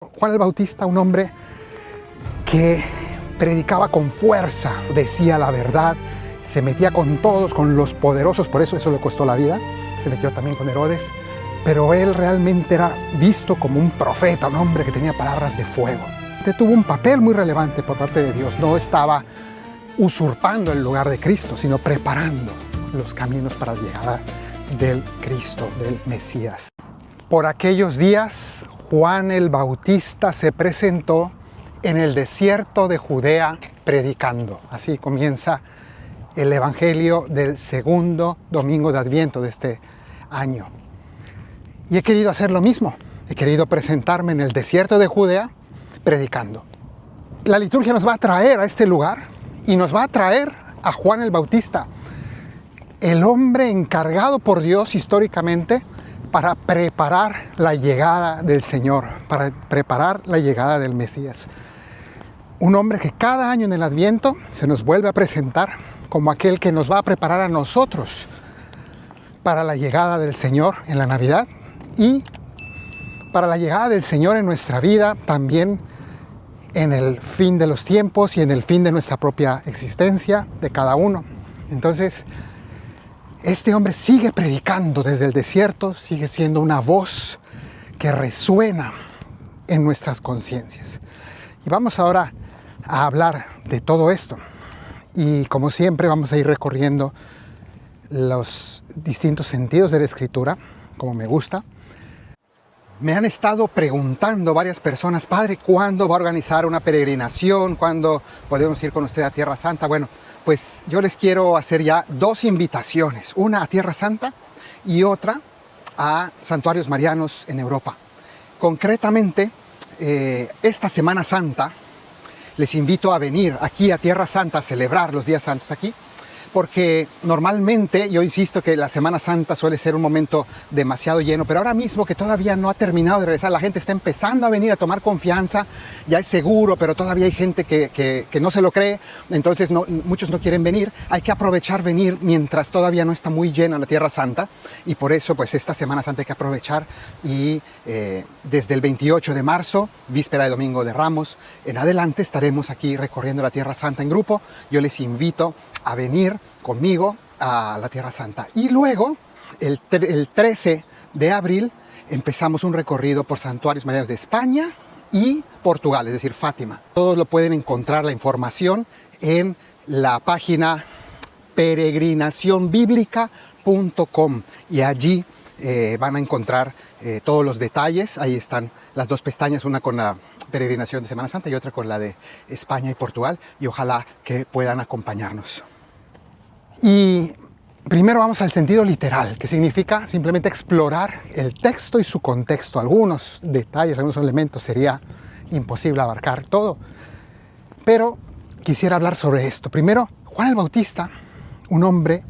Juan el Bautista, un hombre que predicaba con fuerza, decía la verdad, se metía con todos, con los poderosos, por eso le costó la vida, se metió también con Herodes, pero él realmente era visto como un profeta, un hombre que tenía palabras de fuego. Tuvo un papel muy relevante por parte de Dios, no estaba usurpando el lugar de Cristo, sino preparando los caminos para la llegada del Cristo, del Mesías. Por aquellos días, Juan el Bautista se presentó en el desierto de Judea predicando. Así comienza el Evangelio del segundo domingo de Adviento de este año. Y he querido hacer lo mismo. He querido presentarme en el desierto de Judea predicando. La liturgia nos va a traer a este lugar y nos va a traer a Juan el Bautista, el hombre encargado por Dios históricamente para preparar la llegada del Señor, para preparar la llegada del Mesías. Un hombre que cada año en el Adviento se nos vuelve a presentar como aquel que nos va a preparar a nosotros para la llegada del Señor en la Navidad y para la llegada del Señor en nuestra vida, también en el fin de los tiempos y en el fin de nuestra propia existencia de cada uno. Entonces, este hombre sigue predicando desde el desierto, sigue siendo una voz que resuena en nuestras conciencias. Y vamos ahora a hablar de todo esto. Y como siempre vamos a ir recorriendo los distintos sentidos de la Escritura, como me gusta. Me han estado preguntando varias personas, Padre, ¿cuándo va a organizar una peregrinación? ¿Cuándo podemos ir con usted a Tierra Santa? Bueno, pues yo les quiero hacer ya dos invitaciones, una a Tierra Santa y otra a santuarios marianos en Europa. Concretamente, esta Semana Santa les invito a venir aquí a Tierra Santa a celebrar los días santos aquí, porque normalmente, yo insisto que la Semana Santa suele ser un momento demasiado lleno, pero ahora mismo que todavía no ha terminado de regresar, la gente está empezando a venir a tomar confianza, ya es seguro, pero todavía hay gente que no se lo cree, entonces muchos no quieren venir. Hay que aprovechar venir mientras todavía no está muy llena la Tierra Santa, y por eso pues esta Semana Santa hay que aprovechar, y desde el 28 de marzo, víspera de Domingo de Ramos, en adelante estaremos aquí recorriendo la Tierra Santa en grupo. Yo les invito a venir conmigo a la Tierra Santa. Y luego, el 13 de abril, empezamos un recorrido por santuarios marianos de España y Portugal, es decir, Fátima. Todos lo pueden encontrar, la información, en la página peregrinacionbiblica.com, y allí van a encontrar todos los detalles. Ahí están las dos pestañas, una con la peregrinación de Semana Santa y otra con la de España y Portugal, y ojalá que puedan acompañarnos. Y primero vamos al sentido literal, que significa simplemente explorar el texto y su contexto. Algunos detalles, algunos elementos sería imposible abarcar todo, pero quisiera hablar sobre esto. Primero, Juan el Bautista, un hombre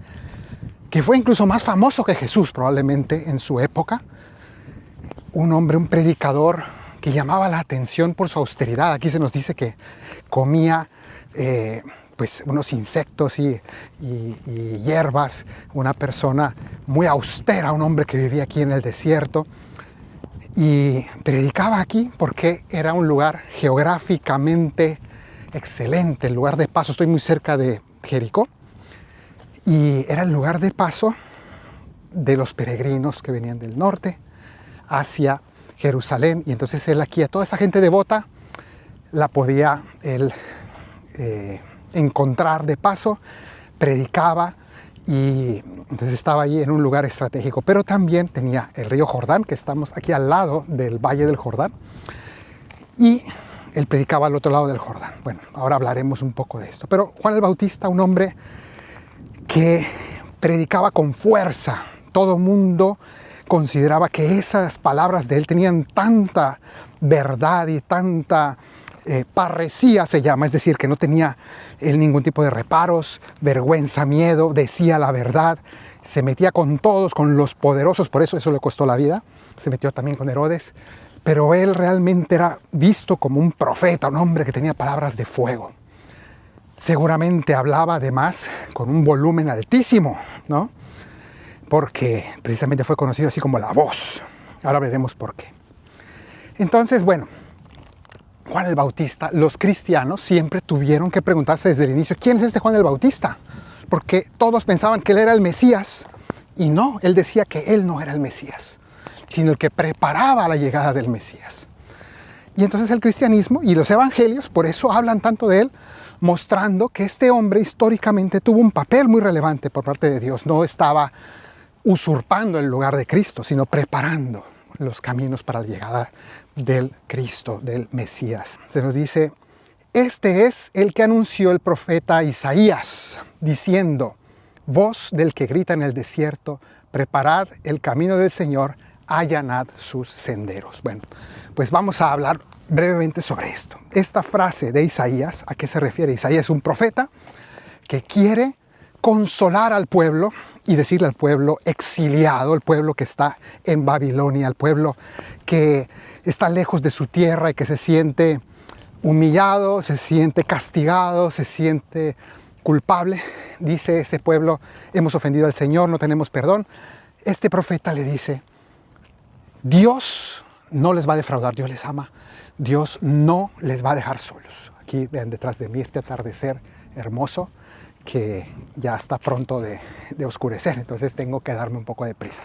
que fue incluso más famoso que Jesús probablemente en su época, un hombre, un predicador que llamaba la atención por su austeridad. Aquí se nos dice que comía pues unos insectos y hierbas, una persona muy austera, un hombre que vivía aquí en el desierto, y predicaba aquí porque era un lugar geográficamente excelente, el lugar de paso. Estoy muy cerca de Jericó, y era el lugar de paso de los peregrinos que venían del norte hacia Jerusalén, y entonces él aquí, a toda esa gente devota, la podía él encontrar de paso, predicaba, y entonces estaba allí en un lugar estratégico. Pero también tenía el río Jordán, que estamos aquí al lado del Valle del Jordán, y él predicaba al otro lado del Jordán. Bueno, ahora hablaremos un poco de esto. Pero Juan el Bautista, un hombre que predicaba con fuerza. Todo mundo consideraba que esas palabras de él tenían tanta verdad y tanta parresía, se llama, es decir, que no tenía él ningún tipo de reparos, vergüenza, miedo, decía la verdad, se metía con todos, con los poderosos, por eso le costó la vida, se metió también con Herodes, pero él realmente era visto como un profeta, un hombre que tenía palabras de fuego. Seguramente hablaba además con un volumen altísimo, ¿no? Porque precisamente fue conocido así como la voz. Ahora veremos por qué. Entonces, bueno, Juan el Bautista, los cristianos siempre tuvieron que preguntarse desde el inicio, ¿quién es este Juan el Bautista? Porque todos pensaban que él era el Mesías, y no, él decía que él no era el Mesías, sino el que preparaba la llegada del Mesías. Y entonces el cristianismo y los evangelios, por eso hablan tanto de él, mostrando que este hombre históricamente tuvo un papel muy relevante por parte de Dios. No estaba usurpando el lugar de Cristo, sino preparando los caminos para la llegada del Cristo, del Mesías. Se nos dice, este es el que anunció el profeta Isaías, diciendo, voz del que grita en el desierto, preparad el camino del Señor, allanad sus senderos. Bueno, pues vamos a hablar brevemente sobre esto. Esta frase de Isaías, ¿a qué se refiere? Isaías es un profeta que quiere consolar al pueblo y decirle al pueblo exiliado, el pueblo que está en Babilonia, el pueblo que está lejos de su tierra y que se siente humillado, se siente castigado, se siente culpable. Dice ese pueblo, hemos ofendido al Señor, no tenemos perdón. Este profeta le dice, Dios no les va a defraudar, Dios les ama, Dios no les va a dejar solos. Aquí vean detrás de mí este atardecer hermoso que ya está pronto de oscurecer, entonces tengo que darme un poco de prisa.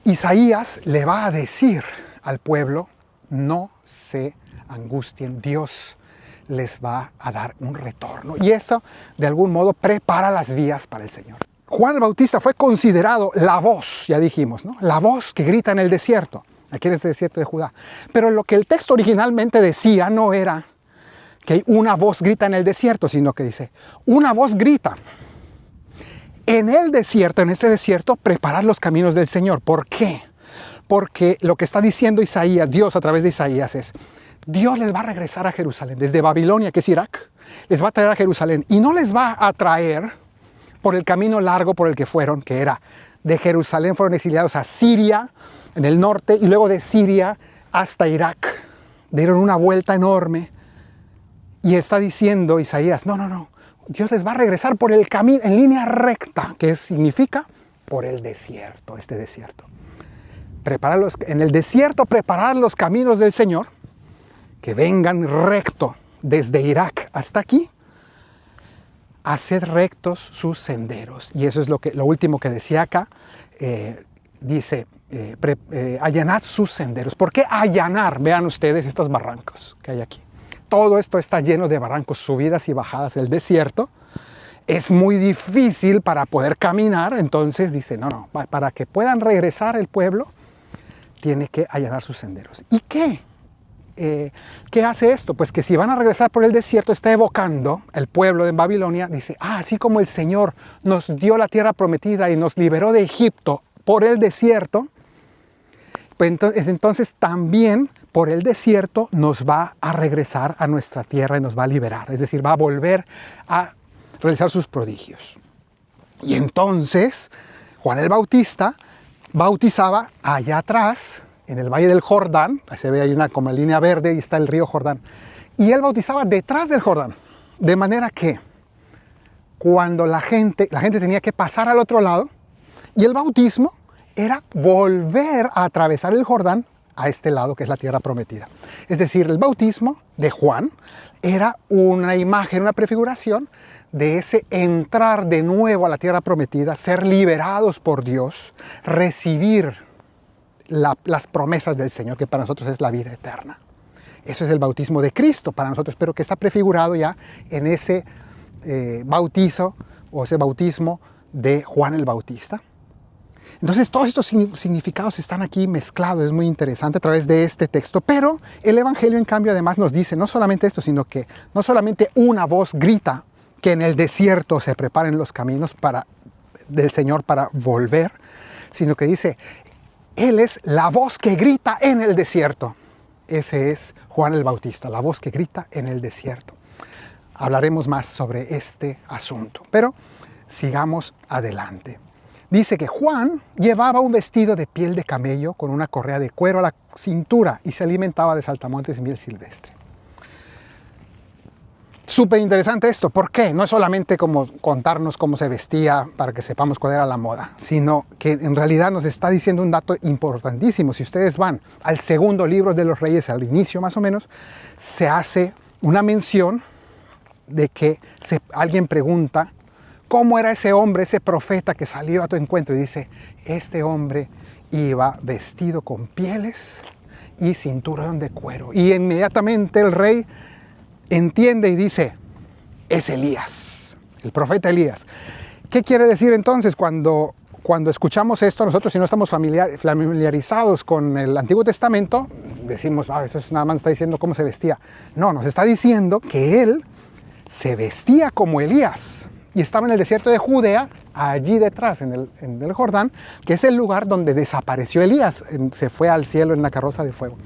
Isaías le va a decir al pueblo, no se angustien, Dios les va a dar un retorno. Y eso, de algún modo, prepara las vías para el Señor. Juan el Bautista fue considerado la voz, ya dijimos, ¿no? La voz que grita en el desierto, aquí en este desierto de Judá. Pero lo que el texto originalmente decía no era que una voz grita en el desierto, sino que dice, una voz grita en el desierto, en este desierto, preparar los caminos del Señor. ¿Por qué? Porque lo que está diciendo Isaías, Dios a través de Isaías es, Dios les va a regresar a Jerusalén, desde Babilonia, que es Irak, les va a traer a Jerusalén y no les va a traer por el camino largo por el que fueron, que era de Jerusalén fueron exiliados a Siria, en el norte, y luego de Siria hasta Irak. Dieron una vuelta enorme. Y está diciendo Isaías, no, Dios les va a regresar por el camino, en línea recta, que significa por el desierto, este desierto. En el desierto preparar los caminos del Señor, que vengan recto desde Irak hasta aquí, hacer rectos sus senderos. Y eso es lo último que decía acá, dice, allanad sus senderos. ¿Por qué allanar? Vean ustedes estos barrancos que hay aquí. Todo esto está lleno de barrancos, subidas y bajadas. El desierto es muy difícil para poder caminar, entonces dice, no, para que puedan regresar el pueblo, tiene que allanar sus senderos. ¿Y qué? ¿Qué hace esto? Pues que si van a regresar por el desierto, está evocando el pueblo de Babilonia, dice, así como el Señor nos dio la tierra prometida y nos liberó de Egipto por el desierto, pues entonces también por el desierto nos va a regresar a nuestra tierra y nos va a liberar. Es decir, va a volver a realizar sus prodigios. Y entonces Juan el Bautista bautizaba allá atrás, en el Valle del Jordán. Ahí se ve ahí como línea verde y está el río Jordán. Y él bautizaba detrás del Jordán. De manera que cuando la gente tenía que pasar al otro lado, y el bautismo era volver a atravesar el Jordán a este lado, que es la tierra prometida. Es decir, el bautismo de Juan era una imagen, una prefiguración de ese entrar de nuevo a la tierra prometida, ser liberados por Dios, recibir las promesas del Señor, que para nosotros es la vida eterna. Eso es el bautismo de Cristo para nosotros, pero que está prefigurado ya en ese bautizo o ese bautismo de Juan el Bautista. Entonces todos estos significados están aquí mezclados, es muy interesante a través de este texto, pero el Evangelio en cambio además nos dice no solamente esto, sino que no solamente una voz grita que en el desierto se preparen los caminos del Señor para volver, sino que dice, Él es la voz que grita en el desierto. Ese es Juan el Bautista, la voz que grita en el desierto. Hablaremos más sobre este asunto, pero sigamos adelante. Dice que Juan llevaba un vestido de piel de camello con una correa de cuero a la cintura y se alimentaba de saltamontes y miel silvestre. Súper interesante esto. ¿Por qué? No es solamente como contarnos cómo se vestía para que sepamos cuál era la moda, sino que en realidad nos está diciendo un dato importantísimo. Si ustedes van al segundo libro de los Reyes, al inicio más o menos, se hace una mención de que alguien pregunta cómo era ese hombre, ese profeta que salió a tu encuentro, y dice, este hombre iba vestido con pieles y cinturón de cuero. Y inmediatamente el rey entiende y dice, es Elías, el profeta Elías. ¿Qué quiere decir entonces cuando escuchamos esto? Nosotros, si no estamos familiarizados con el Antiguo Testamento, decimos, eso es nada más está diciendo cómo se vestía. No, nos está diciendo que él se vestía como Elías y estaba en el desierto de Judea, allí detrás, en el Jordán, que es el lugar donde desapareció Elías, se fue al cielo en la carroza de fuego.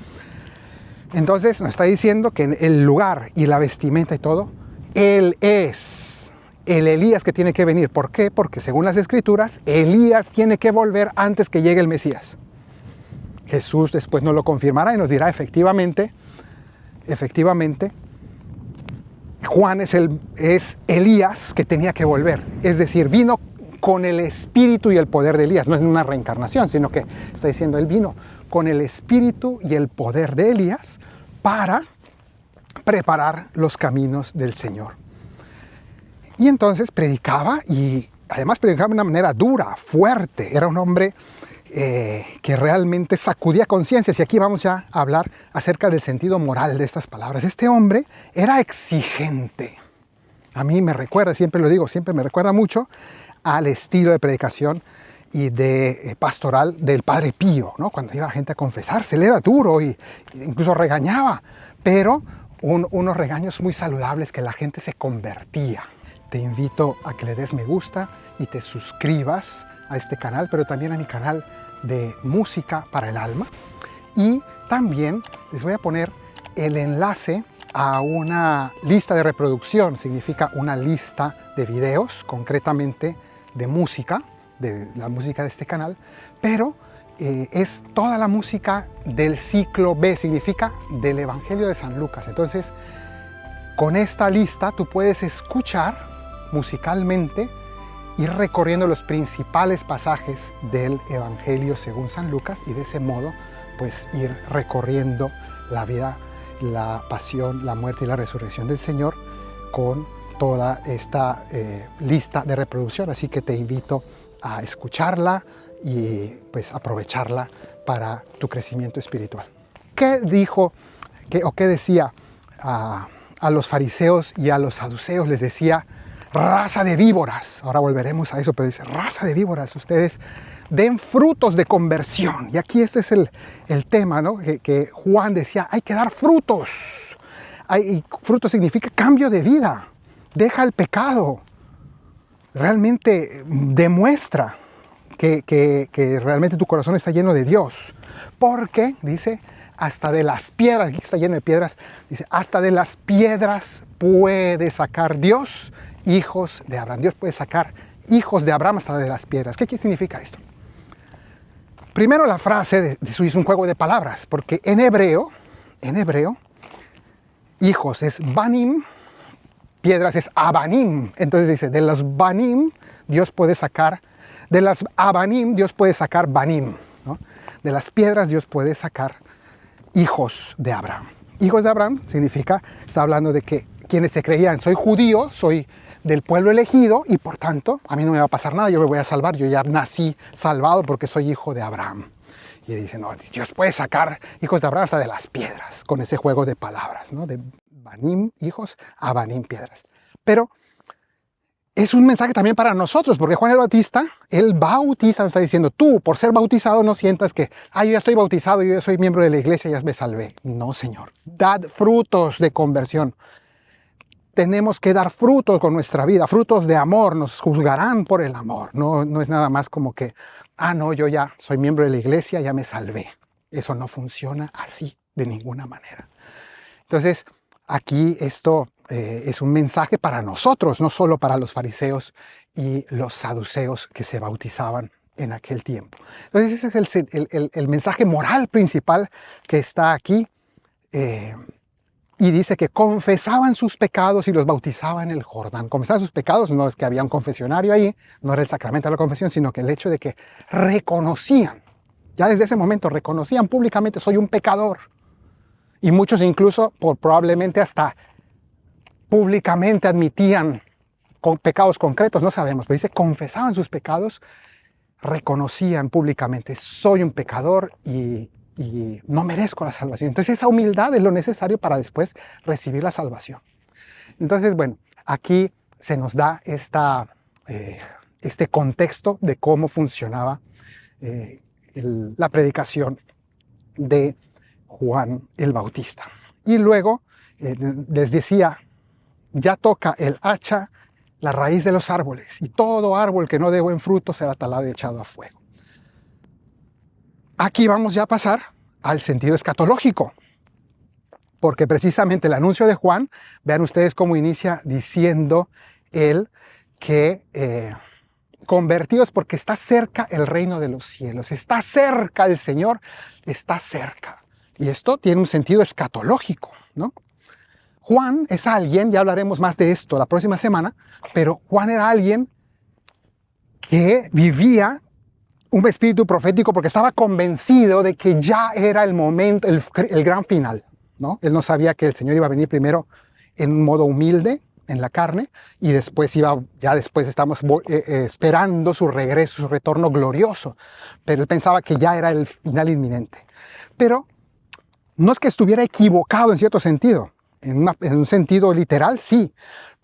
Entonces nos está diciendo que en el lugar y la vestimenta y todo, él es el Elías que tiene que venir. ¿Por qué? Porque según las Escrituras, Elías tiene que volver antes que llegue el Mesías. Jesús después nos lo confirmará y nos dirá efectivamente, Juan es Elías que tenía que volver. Es decir, vino con el espíritu y el poder de Elías. No es una reencarnación, sino que está diciendo, él vino con el espíritu y el poder de Elías para preparar los caminos del Señor. Y entonces predicaba, y además predicaba de una manera dura, fuerte. Era un hombre que realmente sacudía conciencias. Y aquí vamos ya a hablar acerca del sentido moral de estas palabras. Este hombre era exigente. A mí me recuerda, siempre lo digo, siempre me recuerda mucho al estilo de predicación y de pastoral del Padre Pío, ¿no? Cuando iba la gente a confesarse, él era duro y incluso regañaba, pero unos regaños muy saludables que la gente se convertía. Te invito a que le des me gusta y te suscribas a este canal, pero también a mi canal de música para el alma. Y también les voy a poner el enlace a una lista de reproducción, significa una lista de videos, concretamente de música, de la música de este canal, pero es toda la música del ciclo B, significa del Evangelio de San Lucas. Entonces, con esta lista tú puedes escuchar musicalmente, ir recorriendo los principales pasajes del Evangelio según San Lucas y de ese modo, pues ir recorriendo la vida, la pasión, la muerte y la resurrección del Señor con toda esta lista de reproducción. Así que te invito a escucharla y pues aprovecharla para tu crecimiento espiritual. ¿Qué dijo o qué decía a los fariseos y a los saduceos? Les decía, raza de víboras. Ahora volveremos a eso, pero dice, raza de víboras, ustedes den frutos de conversión. Y aquí este es el tema, ¿no? Que Juan decía, hay que dar frutos. Y frutos significa cambio de vida. Deja el pecado. Realmente demuestra que realmente tu corazón está lleno de Dios. Porque, dice, hasta de las piedras, aquí está lleno de piedras, dice, hasta de las piedras puede sacar Dios hijos de Abraham. Dios puede sacar hijos de Abraham hasta de las piedras. ¿Qué significa esto? Primero la frase es un juego de palabras, porque en hebreo, hijos es banim, piedras es abanim. Entonces dice, de los banim Dios puede sacar, de las abanim Dios puede sacar banim, ¿no? De las piedras Dios puede sacar hijos de Abraham. Hijos de Abraham significa, está hablando de que quienes se creían, soy judío, soy del pueblo elegido y por tanto a mí no me va a pasar nada, yo me voy a salvar, yo ya nací salvado porque soy hijo de Abraham. Y dice, no, Dios puede sacar hijos de Abraham hasta de las piedras, con ese juego de palabras, ¿no? De banim, hijos, a banim, piedras. Pero es un mensaje también para nosotros, porque Juan el Bautista, él bautiza, nos está diciendo, tú por ser bautizado no sientas que, yo ya estoy bautizado, yo ya soy miembro de la iglesia, ya me salvé. No, Señor, dad frutos de conversión. Tenemos que dar frutos con nuestra vida, frutos de amor, nos juzgarán por el amor. No es nada más como que, no, yo ya soy miembro de la iglesia, ya me salvé. Eso no funciona así de ninguna manera. Entonces, aquí esto es un mensaje para nosotros, no solo para los fariseos y los saduceos que se bautizaban en aquel tiempo. Entonces, ese es el mensaje moral principal que está aquí. Y dice que confesaban sus pecados y los bautizaba en el Jordán. Confesaban sus pecados, no es que había un confesionario ahí, no era el sacramento de la confesión, sino que el hecho de que reconocían, ya desde ese momento reconocían públicamente, soy un pecador. Y muchos incluso, probablemente hasta públicamente admitían con pecados concretos, no sabemos, pero dice, confesaban sus pecados, reconocían públicamente, soy un pecador y no merezco la salvación. Entonces esa humildad es lo necesario para después recibir la salvación. Entonces, bueno, aquí se nos da este contexto de cómo funcionaba la predicación de Juan el Bautista. Y luego les decía, ya toca el hacha la raíz de los árboles, y todo árbol que no dé buen fruto será talado y echado a fuego. Aquí vamos ya a pasar al sentido escatológico, porque precisamente el anuncio de Juan, vean ustedes cómo inicia diciendo él que convertidos porque está cerca el reino de los cielos, está cerca el Señor, está cerca. Y esto tiene un sentido escatológico, ¿no? Juan es alguien, ya hablaremos más de esto la próxima semana, pero Juan era alguien que vivía un espíritu profético porque estaba convencido de que ya era el momento, el gran final, ¿no? Él no sabía que el Señor iba a venir primero en un modo humilde, en la carne, y después después estamos esperando su regreso, su retorno glorioso. Pero él pensaba que ya era el final inminente. Pero no es que estuviera equivocado en cierto sentido. En un sentido literal, sí.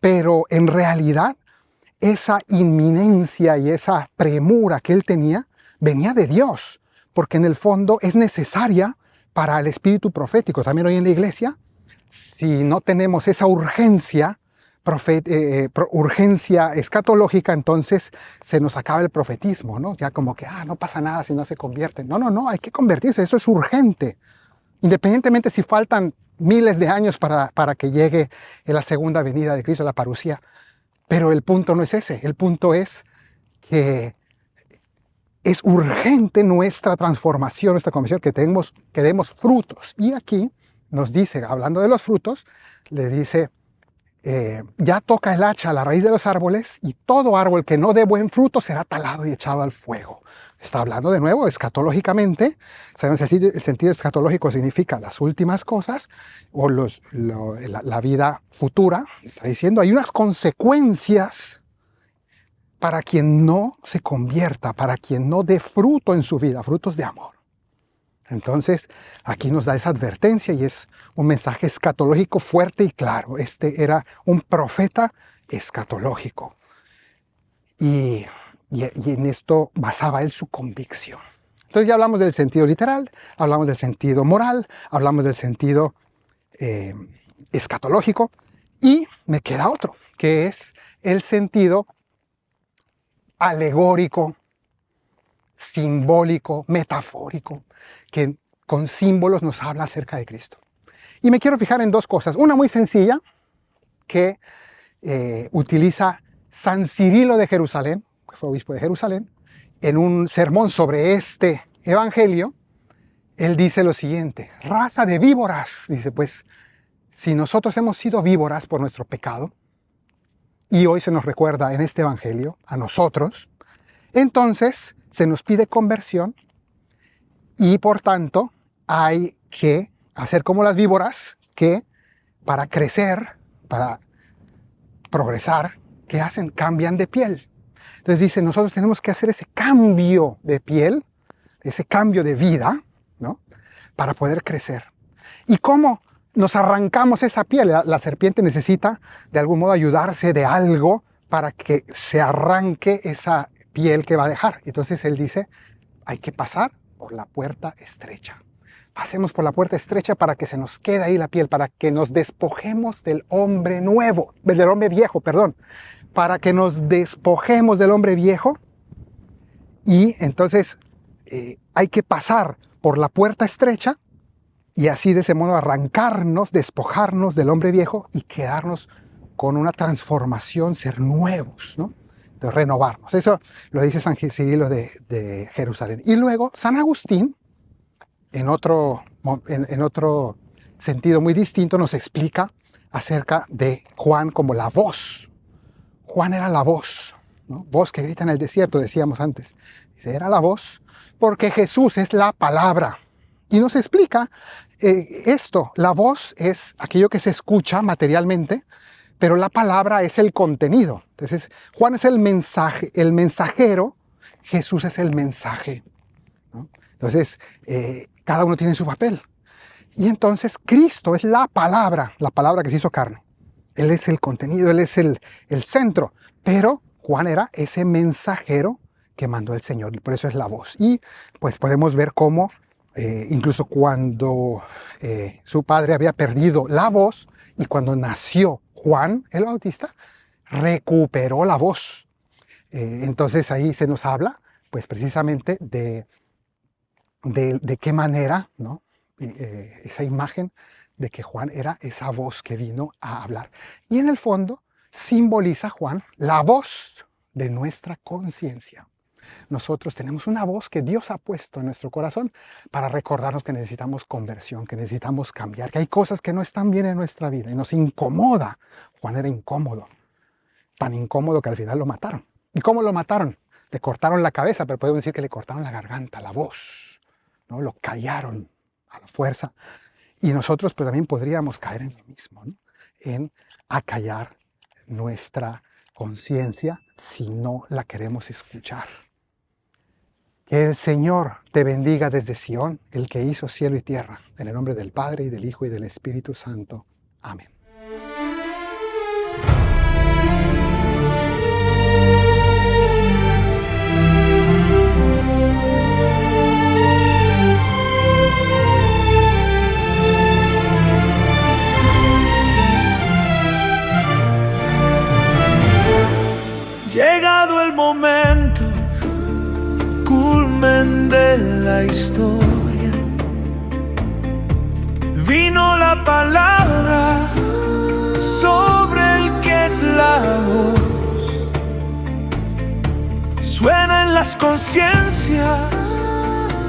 Pero en realidad, esa inminencia y esa premura que él tenía venía de Dios, porque en el fondo es necesaria para el espíritu profético. También hoy en la iglesia, si no tenemos esa urgencia escatológica, entonces se nos acaba el profetismo, ¿no? Ya como que, no pasa nada si no se convierten. No, hay que convertirse, eso es urgente. Independientemente si faltan miles de años para que llegue la segunda venida de Cristo, la parusía. Pero el punto no es ese, el punto es que es urgente nuestra transformación, nuestra conversión, que demos frutos. Y aquí nos dice, hablando de los frutos, le dice, ya toca el hacha a la raíz de los árboles, y todo árbol que no dé buen fruto será talado y echado al fuego. Está hablando de nuevo escatológicamente. Sabemos que el sentido escatológico significa las últimas cosas, o la vida futura. Está diciendo, hay unas consecuencias para quien no se convierta, para quien no dé fruto en su vida, frutos de amor. Entonces, aquí nos da esa advertencia y es un mensaje escatológico fuerte y claro. Este era un profeta escatológico. Y en esto basaba él su convicción. Entonces ya hablamos del sentido literal, hablamos del sentido moral, hablamos del sentido escatológico, y me queda otro, que es el sentido alegórico, simbólico, metafórico, que con símbolos nos habla acerca de Cristo. Y me quiero fijar en dos cosas. Una muy sencilla, que utiliza San Cirilo de Jerusalén, que fue obispo de Jerusalén, en un sermón sobre este evangelio. Él dice lo siguiente: raza de víboras. Dice, pues, si nosotros hemos sido víboras por nuestro pecado, y hoy se nos recuerda en este evangelio a nosotros, entonces se nos pide conversión, y por tanto hay que hacer como las víboras, que para crecer, para progresar, ¿qué hacen? Cambian de piel. Entonces dice, nosotros tenemos que hacer ese cambio de piel, ese cambio de vida, ¿no? Para poder crecer. ¿Y cómo nos arrancamos esa piel? La serpiente necesita de algún modo ayudarse de algo para que se arranque esa piel que va a dejar. Entonces él dice, hay que pasar por la puerta estrecha. Pasemos por la puerta estrecha para que se nos quede ahí la piel, para que nos despojemos del hombre nuevo, del hombre viejo, perdón, para que nos despojemos del hombre viejo. Y entonces hay que pasar por la puerta estrecha y así de ese modo arrancarnos, despojarnos del hombre viejo y quedarnos con una transformación, ser nuevos, ¿no? De renovarnos. Eso lo dice San Cirilo de Jerusalén. Y luego San Agustín, en otro sentido muy distinto, nos explica acerca de Juan como la voz. Juan era la voz, ¿no? Voz que grita en el desierto, decíamos antes. Dice, era la voz porque Jesús es la palabra. Y nos explica esto. La voz es aquello que se escucha materialmente, pero la palabra es el contenido. Entonces, Juan es el mensajero, Jesús es el mensaje, ¿no? Entonces, cada uno tiene su papel. Y entonces Cristo es la palabra que se hizo carne. Él es el contenido, Él es el centro. Pero Juan era ese mensajero que mandó el Señor, y por eso es la voz. Y pues podemos ver cómo, incluso cuando su padre había perdido la voz, y cuando nació Juan el Bautista, recuperó la voz. Entonces ahí se nos habla, pues precisamente de qué manera, ¿no? Esa imagen de que Juan era esa voz que vino a hablar. Y en el fondo simboliza Juan la voz de nuestra conciencia. Nosotros tenemos una voz que Dios ha puesto en nuestro corazón para recordarnos que necesitamos conversión, que necesitamos cambiar, que hay cosas que no están bien en nuestra vida y nos incomoda. Juan era incómodo, tan incómodo que al final lo mataron. ¿Y cómo lo mataron? Le cortaron la cabeza, pero podemos decir que le cortaron la garganta, la voz, ¿no? Lo callaron a la fuerza. Y nosotros pues también podríamos caer en lo mismo, ¿no? En acallar nuestra conciencia si no la queremos escuchar. Que el Señor te bendiga desde Sión, el que hizo cielo y tierra, en el nombre del Padre, y del Hijo, y del Espíritu Santo. Amén. Llegado el momento, culmen de la historia, vino la palabra sobre el que es la voz. Suena en las conciencias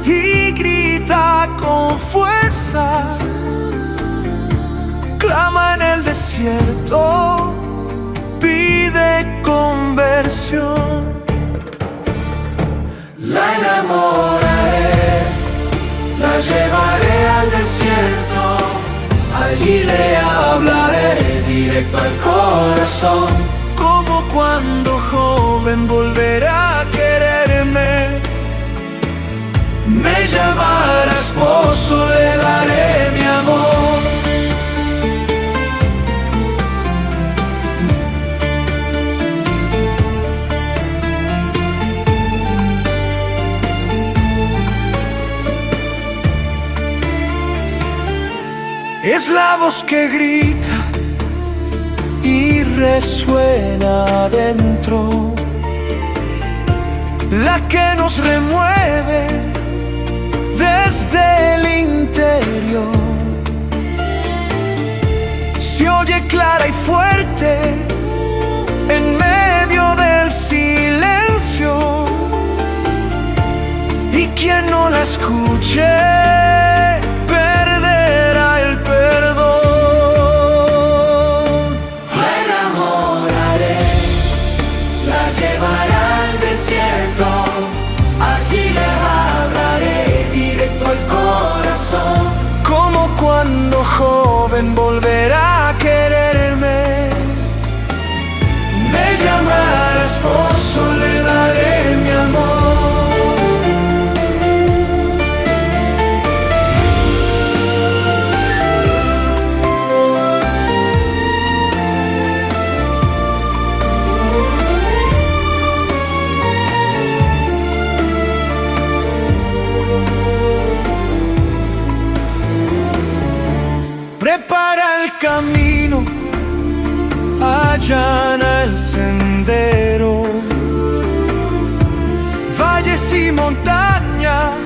y grita con fuerza, clama en el desierto, pide conversión. La enamoraré, la llevaré al desierto, allí le hablaré directo al corazón. Como cuando joven volverá a quererme, me llamará esposo, le daré mi amor. Es la voz que grita y resuena adentro, la que nos remueve desde el interior. Se oye clara y fuerte en medio del silencio, y quien no la escuche perderá el perdón. La enamoraré, la llevaré al desierto, allí le hablaré directo al corazón. Como cuando joven volverá a quererme, me llamará esposo, le daré mi amor. Prepara el camino, allana el sendero, valles y montañas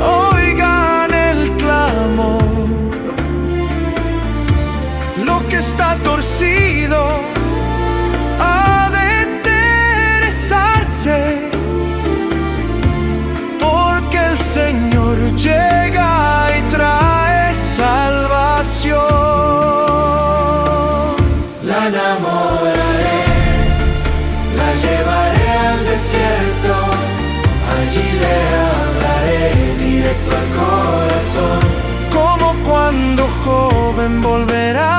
oigan el clamor. Lo que está torcido ha de enderezarse, porque el Señor llega y trae salvación. me envolverá